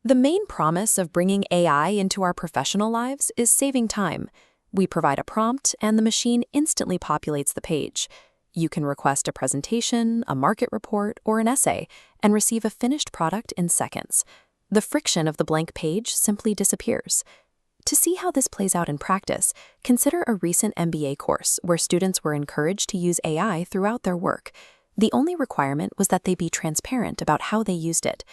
The main promise of bringing AI into our professional lives is saving time. We provide a prompt, and the machine instantly populates the page. You can request a presentation, a market report, or an essay, and receive a finished product in seconds. The friction of the blank page simply disappears. To see how this plays out in practice, consider a recent MBA course where students were encouraged to use AI throughout their work. The only requirement was that they be transparent about how they used it.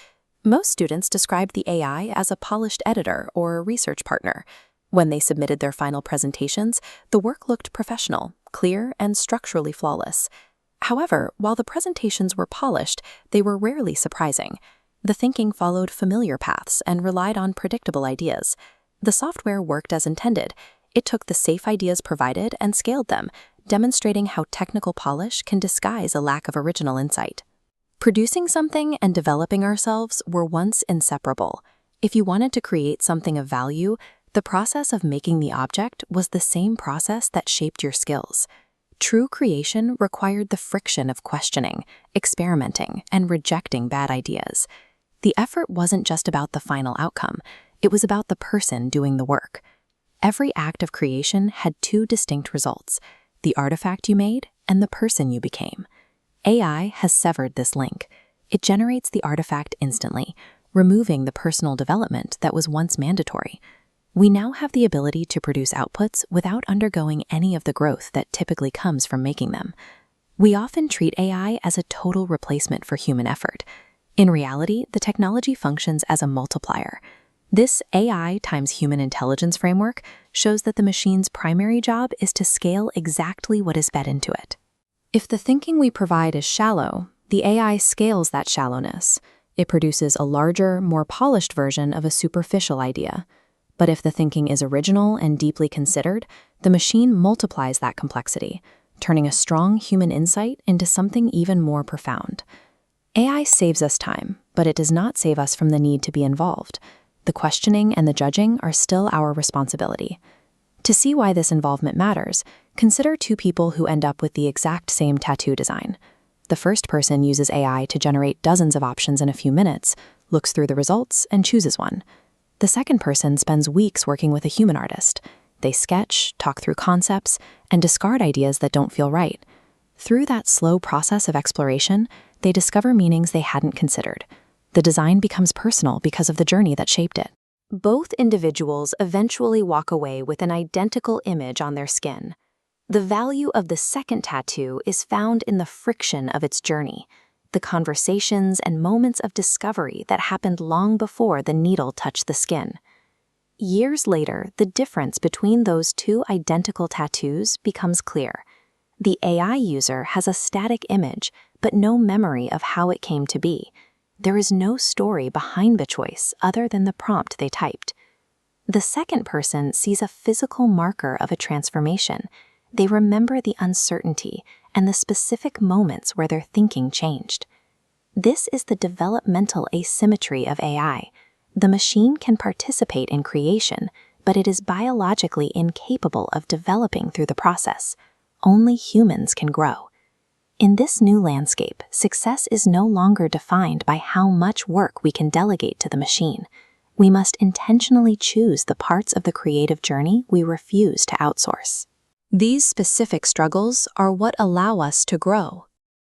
Most students described the AI as a polished editor or a research partner. When they submitted their final presentations, the work looked professional, clear, and structurally flawless. However, while the presentations were polished, they were rarely surprising. The thinking followed familiar paths and relied on predictable ideas. The software worked as intended. It took the safe ideas provided and scaled them, demonstrating how technical polish can disguise a lack of original insight. Producing something and developing ourselves were once inseparable. If you wanted to create something of value, the process of making the object was the same process that shaped your skills. True creation required the friction of questioning, experimenting, and rejecting bad ideas. The effort wasn't just about the final outcome, it was about the person doing the work. Every act of creation had two distinct results: the artifact you made and the person you became. AI has severed this link. It generates the artifact instantly, removing the personal development that was once mandatory. We now have the ability to produce outputs without undergoing any of the growth that typically comes from making them. We often treat AI as a total replacement for human effort. In reality, the technology functions as a multiplier. This AI times human intelligence framework shows that the machine's primary job is to scale exactly what is fed into it. If the thinking we provide is shallow, the AI scales that shallowness. It produces a larger, more polished version of a superficial idea. But if the thinking is original and deeply considered, the machine multiplies that complexity, turning a strong human insight into something even more profound. AI saves us time, but it does not save us from the need to be involved. The questioning and the judging are still our responsibility. To see why this involvement matters, consider two people who end up with the exact same tattoo design. The first person uses AI to generate dozens of options in a few minutes, looks through the results, and chooses one. The second person spends weeks working with a human artist. They sketch, talk through concepts, and discard ideas that don't feel right. Through that slow process of exploration, they discover meanings they hadn't considered. The design becomes personal because of the journey that shaped it. Both individuals eventually walk away with an identical image on their skin. The value of the second tattoo is found in the friction of its journey, the conversations and moments of discovery that happened long before the needle touched the skin. Years later, the difference between those two identical tattoos becomes clear. The AI user has a static image, but no memory of how it came to be. There is no story behind the choice other than the prompt they typed. The second person sees a physical marker of a transformation. They remember the uncertainty and the specific moments where their thinking changed. This is the developmental asymmetry of AI. The machine can participate in creation, but it is biologically incapable of developing through the process. Only humans can grow. In this new landscape, success is no longer defined by how much work we can delegate to the machine. We must intentionally choose the parts of the creative journey we refuse to outsource. These specific struggles are what allow us to grow.